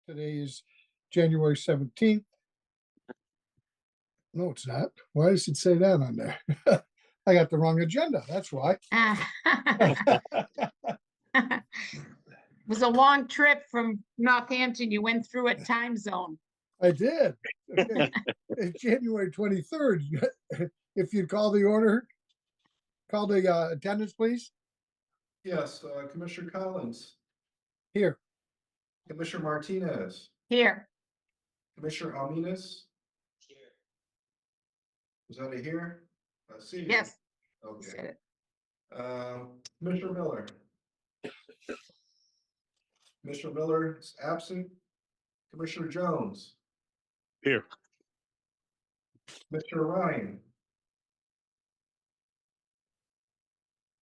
Today is January 17th. No, it's not. Why does it say that on there? I got the wrong agenda. That's why. It was a long trip from Northampton. You went through a time zone. I did. Okay. It's January 23rd. If you'd call the order, call the attendance, please. Yes, Commissioner Collins, Here. Commissioner Martinez, Here, Commissioner Alminas. Here. Was that a here? I see. you. yes. you Okay. said it. Commissioner Miller. Commissioner Miller is absent. Commissioner Jones. Here. Commissioner Ryan.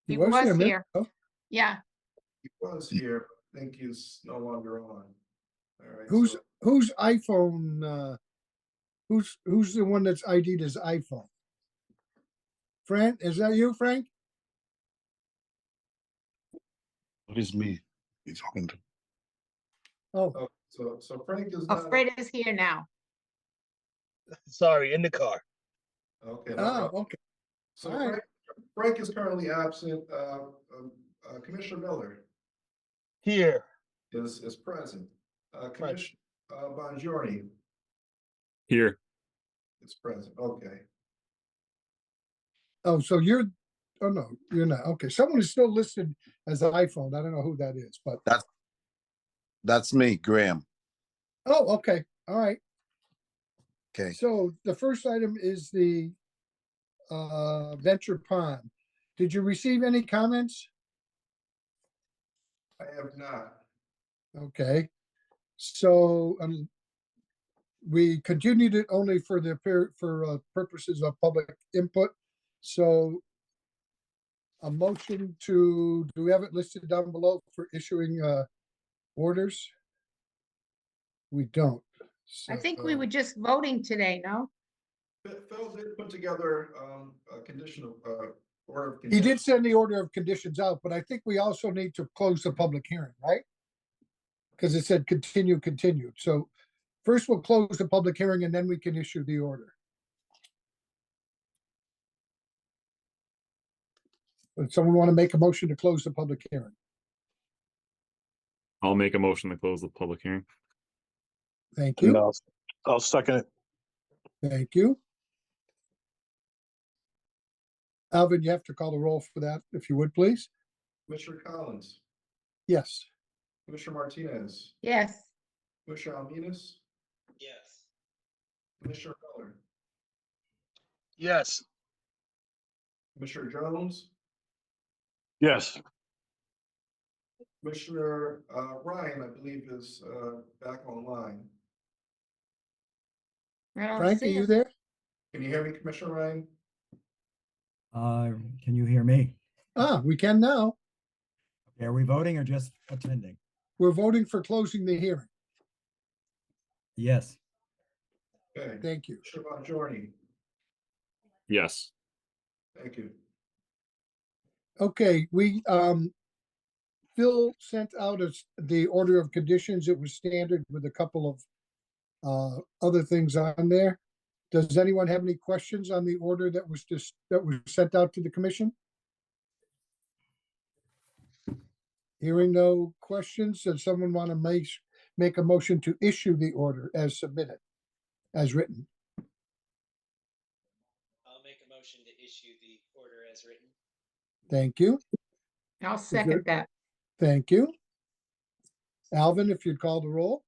He here a was minute here. ago. Yeah, He was here. I think he's no longer on. All right. Whose so whose iPhone? Who's the one that's ID'd as iPhone? Frank, is that you, Frank? What is me? He's talking to. Oh, so Frank is oh, not. Fred is here now. Sorry, in the car. Okay. no oh, problem. okay. So all right. Frank is currently absent. Commissioner Miller Here. is present. Commissioner Bongiorni Here. is present. Okay. Oh, so you're. Oh no, you're not. Okay, someone is still listed as an iPhone. I don't know who that is, but That's me, Graham. oh, okay, all right. Okay. So the first item is the Venture Pond. Did you receive any comments? I have not. Okay, so we continued it only for the purposes of public input. So a motion to, do we have it listed down below for issuing orders? We don't. I So, think we were just voting today, no? Phil did put together a conditional order of he conditions. did send the order of conditions out, but I think we also need to close the public hearing, right? Because it said continued. So first we'll close the public hearing and then we can issue the order. Would someone want to make a motion to close the public hearing? I'll make a motion to close the public hearing. Thank you. No, I'll second it. Thank you. Alvin, you have to call the roll for that, if you would, please. Commissioner Collins, Yes. Commissioner Martinez, Yes, Commissioner Alminas, Yes. Commissioner Miller, Yes. Commissioner Jones, Yes. Commissioner Ryan, I believe, is back online. I don't Frank, are see you him. there? Can you hear me, Commissioner Ryan? Can you hear me? Ah, we can now. Okay, are we voting or just attending? We're voting for closing the hearing. Yes. Okay. Thank you. Commissioner Bongiorni, Yes. thank you. Okay, we, Phil sent out the order of conditions. It was standard with a couple of other things on there. Does anyone have any questions on the order that was sent out to the commission? Hearing no questions, does someone want to make a motion to issue the order as submitted, as written? I'll make a motion to issue the order as written. Thank you. I'll second that. Thank you. Alvin, if you'd call the roll?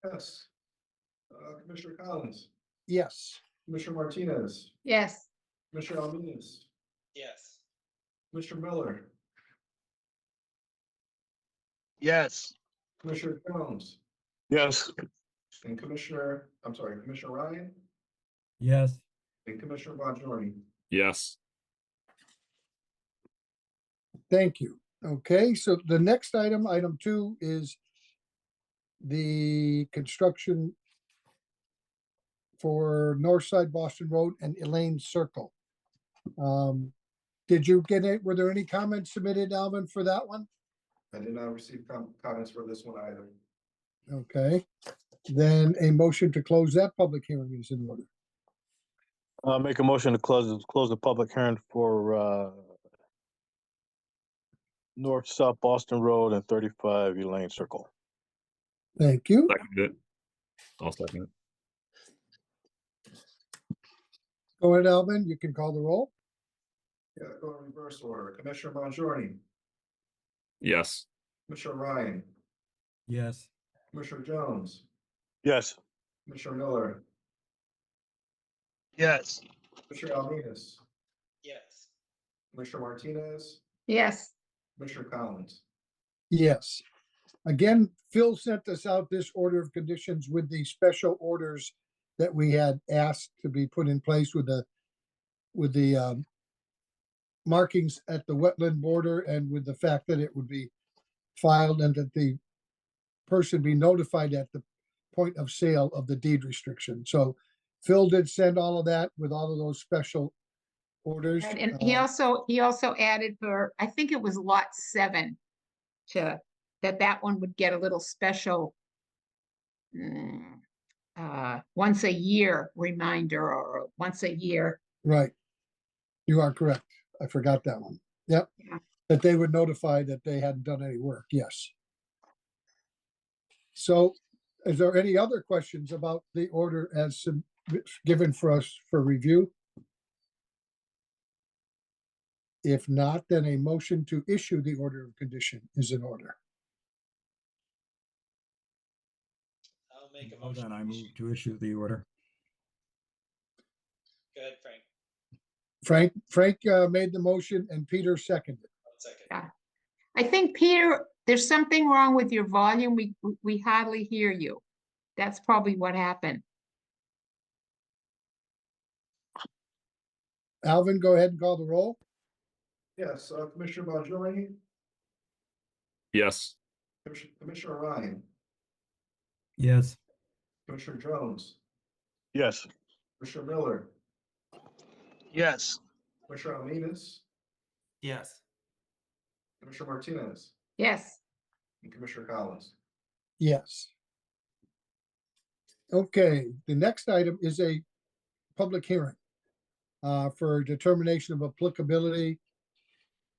Yes. Commissioner Collins, Yes. Commissioner Martinez, Yes, Commissioner Alminas, Yes. Commissioner Miller, Yes. Commissioner Jones, Yes. and Commissioner Ryan, Yes. and Commissioner Bongiorni. Yes. Thank you. Okay, so the next item, item 2, is the construction for North Side Boston Road and Elaine Circle. Did you get it? Were there any comments submitted, Alvin, for that one? I did not receive comments for this one either. Okay, then a motion to close that public hearing is in order. Make a motion to close the public hearing for, North South Boston Road and 35 Elaine Circle. Thank you. Second it. I'll second it. Go ahead, Alvin, you can call the roll. Yeah, go in reverse order. Commissioner Bonjour, Yes. Commissioner Ryan, Yes. Commissioner Jones, Yes. Commissioner Miller, Yes. Commissioner Alvenus, Yes. Commissioner Martinez, Yes, Commissioner Collins. Yes. Again, Phil sent us out this order of conditions with the special orders that we had asked to be put in place with the markings at the wetland border and with the fact that it would be filed and that the person be notified at the point of sale of the deed restriction. So Phil did send all of that with all of those special orders. right, and he also added for, I think it was lot 7 to, that one would get a little special once a year reminder or once a year. Right. You are correct. I forgot that one. Yep. Yeah. That they would notify that they hadn't done any work. Yes. So is there any other questions about the order as given for us for review? If not, then a motion to issue the order of condition is in order. I'll make a Well motion. then, I to move issue- to issue the order. Go ahead, Frank. Frank made the motion and Peter seconded. 1 second. Yeah. I think, Peter, there's something wrong with your volume. We hardly hear you. That's probably what happened. Alvin, go ahead and call the roll. Yes, Commissioner Bonjour, Yes. Commissioner Ryan, Yes. Commissioner Jones, Yes. Commissioner Miller, Yes. Commissioner Alvenus, Yes. Commissioner Martinez, Yes, and Commissioner Collins. Yes. Okay, the next item is a public hearing for determination of applicability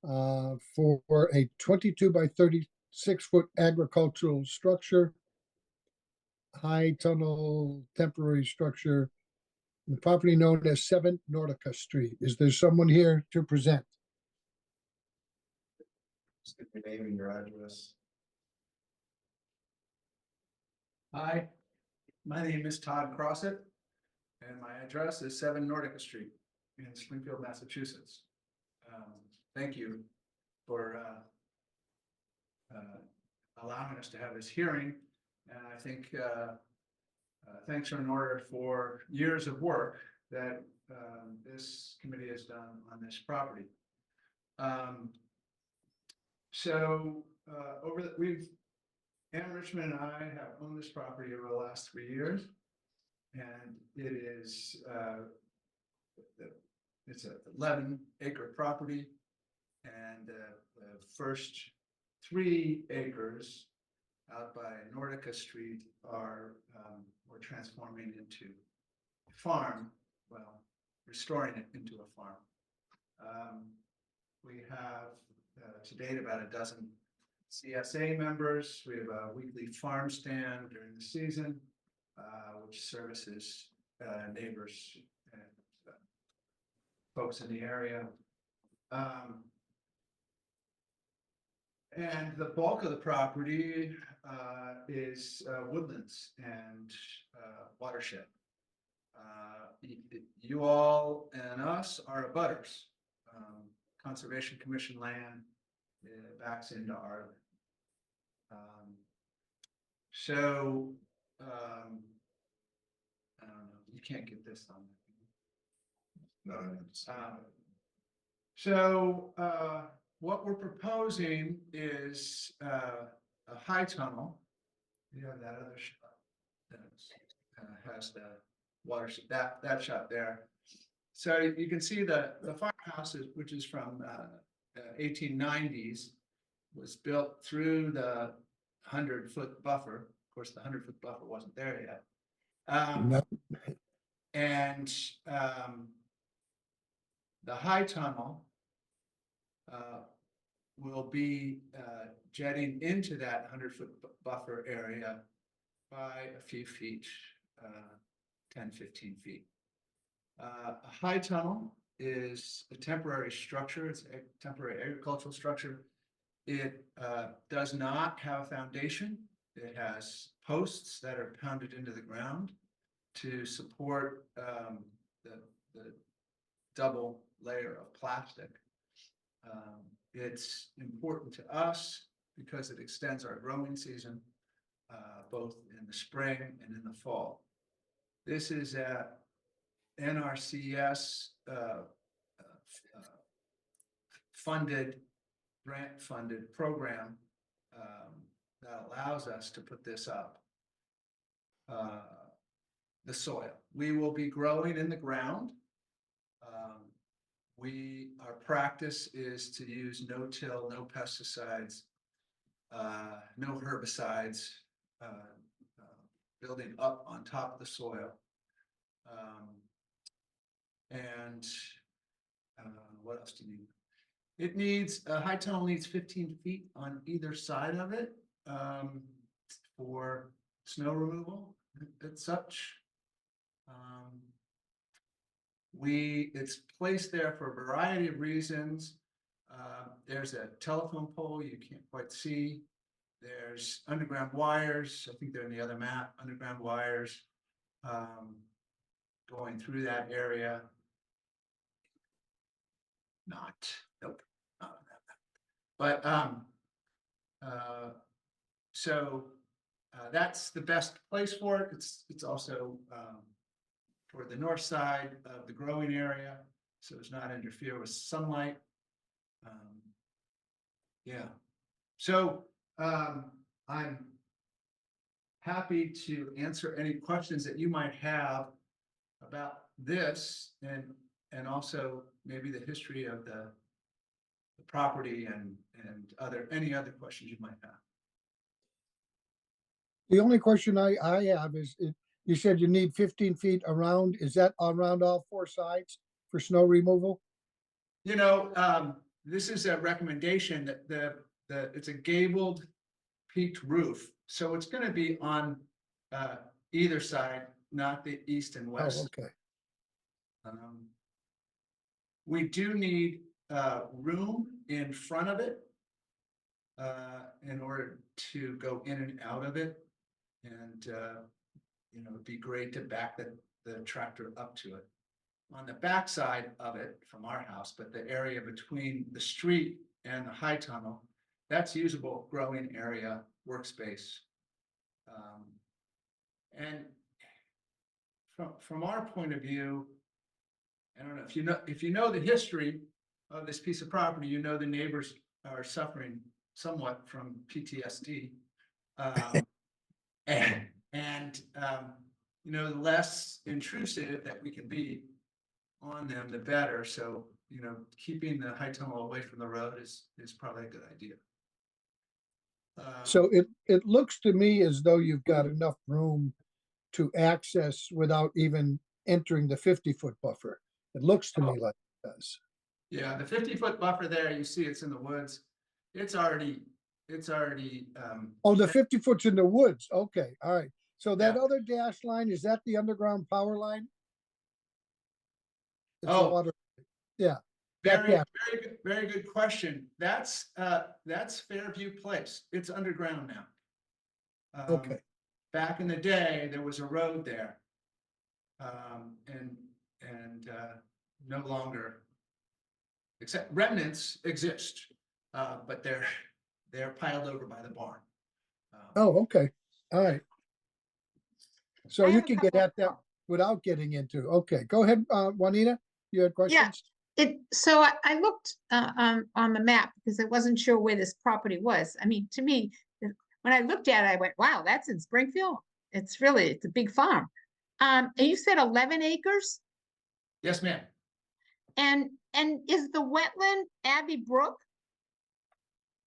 for a 22 by 36-foot agricultural structure, high tunnel temporary structure, the property known as 7 Nordica Street. Is there someone here to present? Just give your name and your address. Hi, my name is Todd Crossett, and my address is 7 Nordica Street in Springfield, Massachusetts. Thank you for allowing us to have this hearing, and I think thanks are in order for years of work that this committee has done on this property. Ann Richmond and I have owned this property over the last 3 years. And it is, it's an 11-acre property. And the first 3 acres out by Nordica Street we're transforming into a farm, well, restoring it into a farm. We have to date about a dozen CSA members. We have a weekly farm stand during the season, which services neighbors and folks in the area. And the bulk of the property is woodlands and watershed. You all and us are abutters. Conservation Commission land backs into our land. I don't know, you can't get this on. No, What we're proposing is a high tunnel. You have that other shot that has the water, that shot there. So you can see the farmhouse, which is from 1890s, was built through the 100-foot buffer course, the 100-foot buffer wasn't there yet. No. And the high tunnel will be jetting into that 100-foot buffer area by a few feet, 10, 15 feet. A high tunnel is a temporary structure. It's a temporary agricultural structure. It does not have a foundation. It has posts that are pounded into the ground to support the double layer of plastic. It's important to us because it extends our growing season, both in the spring and in the fall. This is a NRCS funded, grant funded program that allows us to put this up. The soil. We will be growing in the ground. Our practice is to use no-till, no pesticides, no herbicides, building up on top of the soil. And what else do you need? It needs, a high tunnel needs 15 feet on either side of it for snow removal and such. It's placed there for a variety of reasons. There's a telephone pole you can't quite see. There's underground wires. I think they're in the other map, underground wires going through that area. Nope, not on that map. But so that's the best place for it. It's also toward the north side of the growing area, so it's not interfere with sunlight. Yeah, so I'm happy to answer any questions that you might have about this, and also maybe the history of the property and any other questions you might have. The only question I have is, you said you need 15 feet around, is that around all four sides for snow removal? You know, this is a recommendation that it's a gabled peaked roof, so it's going to be on either side, not the east and Oh, west. okay. We do need room in front of it in order to go in and out of it, and you know, it'd be great to back the tractor up to it. On the back side of it from our house, but the area between the street and the high tunnel, that's usable growing area, workspace. And from our point of view, I don't know if you know the history of this piece of property, you know the neighbors are suffering somewhat from PTSD, and you know, the less intrusive that we can be on them, the better. So you know, keeping the high tunnel away from the road is probably a good idea. So it looks to me as though you've got enough room to access without even entering the 50-foot buffer. It looks to me like it does. Yeah, the 50-foot buffer there, you see it's in the woods. It's already Oh, the 50 foot's in the woods. Okay, all right. So that Yeah. other dash line, is that the underground power line? It's a Oh. water, yeah. that dash. very good question. That's Fairview Place. It's underground now. Okay. Back in the day, there was a road there. And no longer, except remnants exist, but they're piled over by the barn. Oh, okay, all right. So I you have a can get couple- at that without getting into, okay, go ahead, Juanita, you had questions? So I looked on the map because I wasn't sure where this property was. I mean, to me, when I looked at it, I went, wow, that's in Springfield. It's a big farm. And you said 11 acres? Yes, ma'am. And is the wetland Abbey Brook?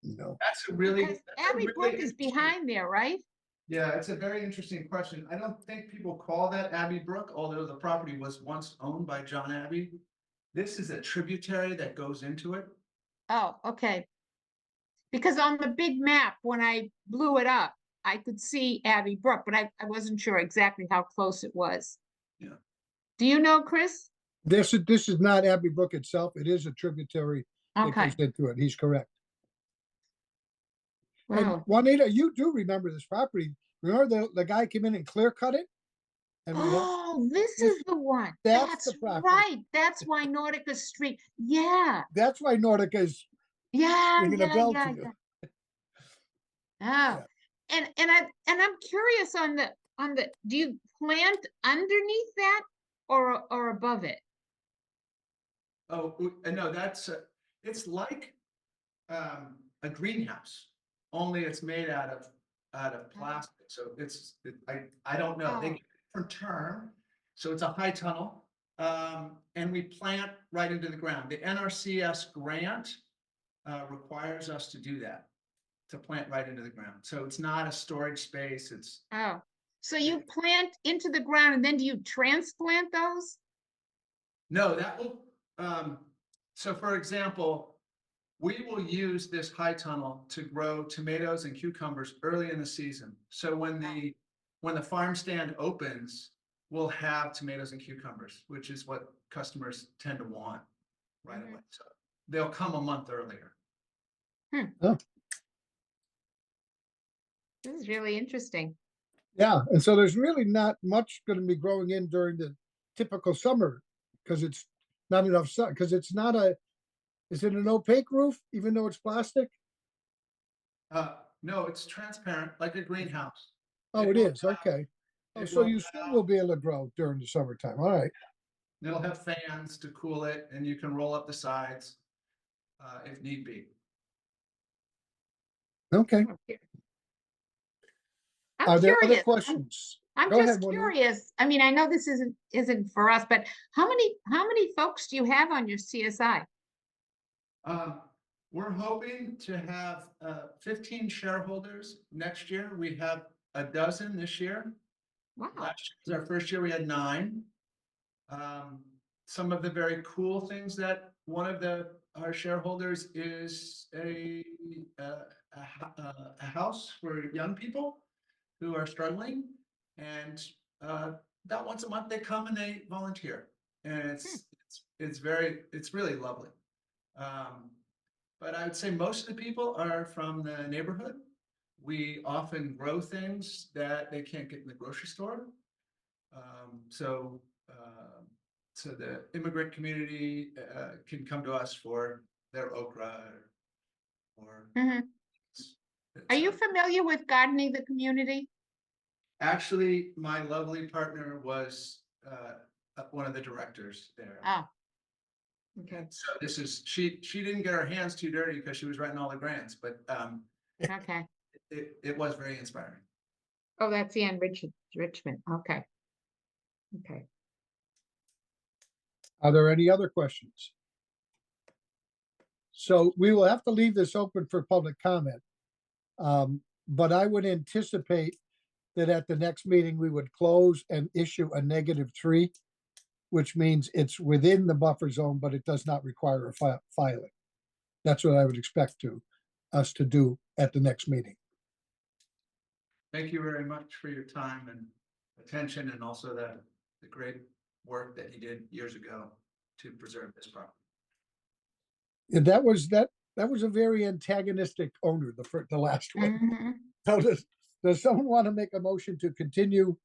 No, That's a really, Because that's a Abbey really Brook is interesting- behind there, right? Yeah, it's a very interesting question. I don't think people call that Abbey Brook, although the property was once owned by John Abbey. This is a tributary that goes into it. Oh, okay. Because on the big map, when I blew it up, I could see Abbey Brook, but I wasn't sure exactly how close it was. Yeah. Do you know, Chris? This is not Abbey Brook itself. It is a tributary that Okay, goes into it. He's correct. And wow. Juanita, you do remember this property. Remember the guy came in and clear cut it? And we helped, Oh, this this- is the one. that's That's the property. right. That's why Nautica Street. Yeah, that's why Nordica is yeah, ringing a yeah, bell yeah, to you. yeah. Oh, Yeah. and I'm curious on the, do you plant underneath that or above it? Oh, no, that's, it's like a greenhouse, only it's made out of plastic. So I don't know, they Oh. get a different term. So it's a high tunnel. And we plant right into the ground. The NRCS grant requires us to do that, to plant right into the ground. So it's not a storage space, it's, Oh, so you plant into the ground and then do you transplant those? no, that will, so for example, we will use this high tunnel to grow tomatoes and cucumbers early in the season. So when the farm stand opens, we'll have tomatoes and cucumbers, which is what customers tend to want right Mhm. away. So they'll come a month earlier. This is really interesting. Yeah, and so there's really not much going to be growing in during the typical summer because it's not enough sun. Because it's not is it an opaque roof even though it's plastic? No, it's transparent like a greenhouse. Oh, it will is. have- Okay. Oh, it so will you still have- will be able to grow during the summertime. All right. It'll have fans to cool it and you can roll up the sides if need be. Okay. I'm Are there other curious. questions? I'm Go just ahead, Monique. curious. I mean, I know this isn't for us, but how many folks do you have on your CSI? We're hoping to have 15 shareholders next year. We have a dozen this year. Wow. Last year was our first year, we had 9. Some of the very cool things that one of our shareholders is a house for young people who are struggling. And about once a month they come and they volunteer. And it's really lovely. But I would say most of the people are from the neighborhood. We often grow things that they can't get in the grocery store. So the immigrant community can come to us for their okra or. Mhm. it's- Are you it's, familiar with gardening the community? Actually, my lovely partner was one of the directors there. Oh. Okay, So she didn't get her hands too dirty because she was writing all the grants, but okay. it was very inspiring. Oh, that's Ann Richmond. Okay. Okay. Are there any other questions? So we will have to leave this open for public comment. But I would anticipate that at the next meeting, we would close and issue a -3, which means it's within the buffer zone, but it does not require a filing. That's what I would expect us to do at the next meeting. Thank you very much for your time and attention and also the great work that you did years ago to preserve this property. And that was a very antagonistic owner, the last one. Mhm. So does someone want to make a motion to continue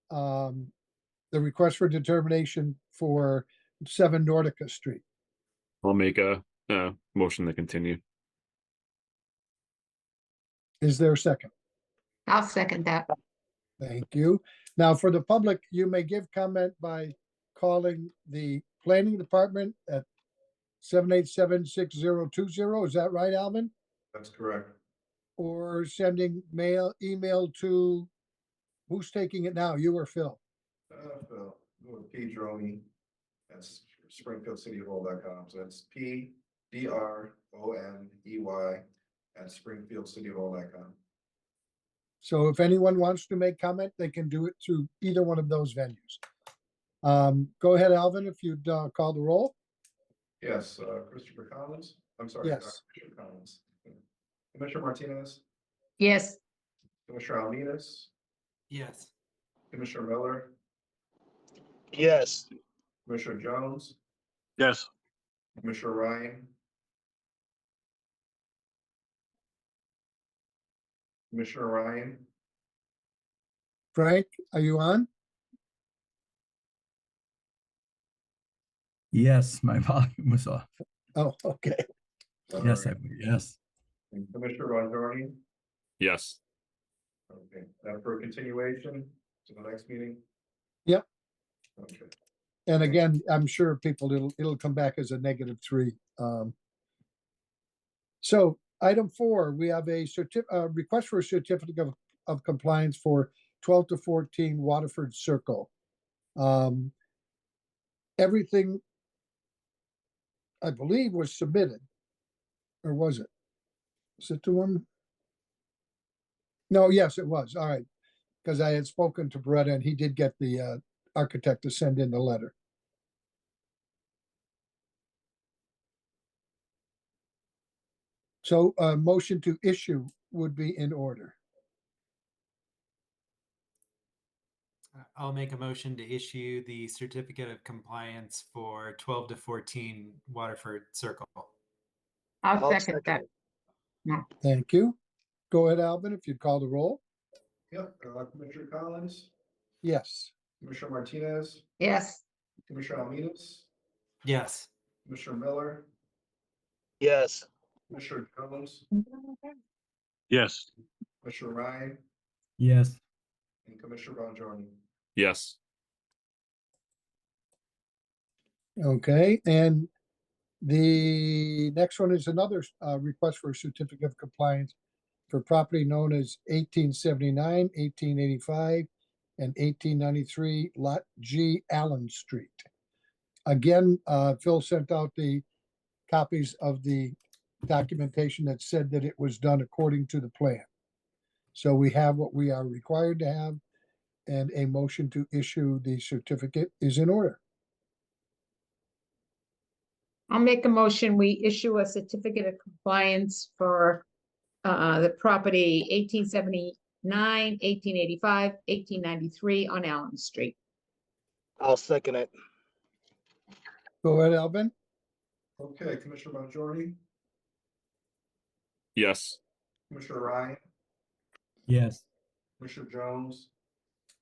the request for determination for 7 Nordica Street? I'll make a motion to continue. Is there a second? I'll second that. Thank you. Now, for the public, you may give comment by calling the planning department at 787-6020. Is that right, Alvin? That's correct. Or sending email to, who's taking it now, you or Phil? Phil, P. Droney, that's SpringfieldCityHall.com. So that's PDRONEY at SpringfieldCityHall.com. So if anyone wants to make comment, they can do it through either one of those venues. Go ahead, Alvin, if you'd call the roll. Yes, Christopher Collins, I'm sorry. Yes. Christopher Collins. Commissioner Martinez, Yes, Commissioner Alminas, Yes. Commissioner Miller, Yes. Commissioner Jones, Yes. Commissioner Ryan, Commissioner Ryan, Frank, are you on? Yes, my volume was off. Oh, okay. Yes, Alright. yes, And Commissioner Bonjorni. Yes. Okay, and for a continuation to the next meeting? Yep. Okay, And again, I'm sure people, it'll come back as a -3. So item 4, we have a request for a certificate of compliance for 12 to 14 Waterford Circle. Everything, I believe, was submitted. Or was it? Was it to him? No, yes, it was. All right. Because I had spoken to Beretta and he did get the architect to send in the letter. So a motion to issue would be in order. I'll make a motion to issue the certificate of compliance for 12 to 14 Waterford Circle. I'll second that. Thank you. Go ahead, Alvin, if you'd call the roll. yep, Commissioner Collins, Yes. Commissioner Martinez, Yes, Commissioner Alminas, Yes. Commissioner Miller, Yes. Commissioner Jones, Yes. Commissioner Ryan, yes, and Commissioner Bonjorni. Yes. Okay, and the next one is another request for a certificate of compliance for property known as 1879, 1885, and 1893 Lot G Allen Street. Again, Phil sent out the copies of the documentation that said that it was done according to the plan. So we have what we are required to have, and a motion to issue the certificate is in order. I'll make a motion. We issue a certificate of compliance for the property 1879, 1885, 1893 on Allen Street. I'll second it. Go ahead, Alvin. Okay, Commissioner Bonjorni, Yes. Commissioner Ryan, yes, Commissioner Jones,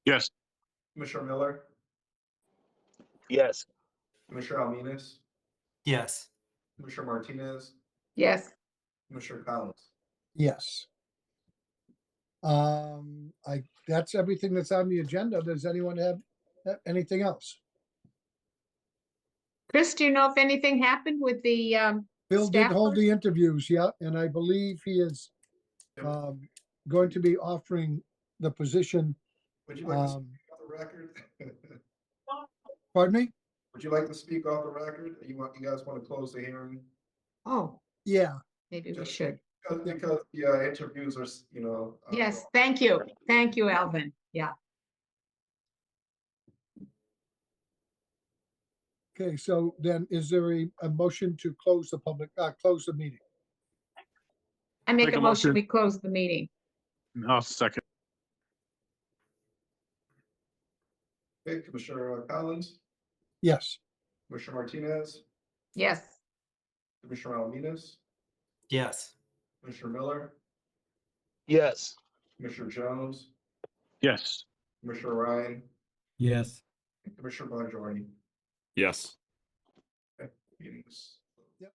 Yes. Commissioner Miller, Yes. Commissioner Alminas, Yes. Commissioner Martinez, Yes, Commissioner Collins. Yes. That's everything that's on the agenda. Does anyone have anything else? Chris, do you know if anything happened with the Bill did staff hold the person? interviews, yeah, and I believe he is Yep. going to be offering the position. Would you like to speak off the record? Pardon me? Would you like to speak off the record? You guys want to close the hearing? Oh, Yeah, maybe we Just should. Because the interviews are, Yes, thank you. Thank you, Alvin. Yeah. okay, so then is there a motion to close the meeting? I make Make a a motion, motion. we close the meeting. I'll second. Okay, Commissioner Collins, Yes. Commissioner Martinez, Yes, Commissioner Alminas, Yes. Commissioner Miller, Yes. Commissioner Jones, Yes. Commissioner Ryan, yes. and Commissioner Bonjorni. Yes. Meetings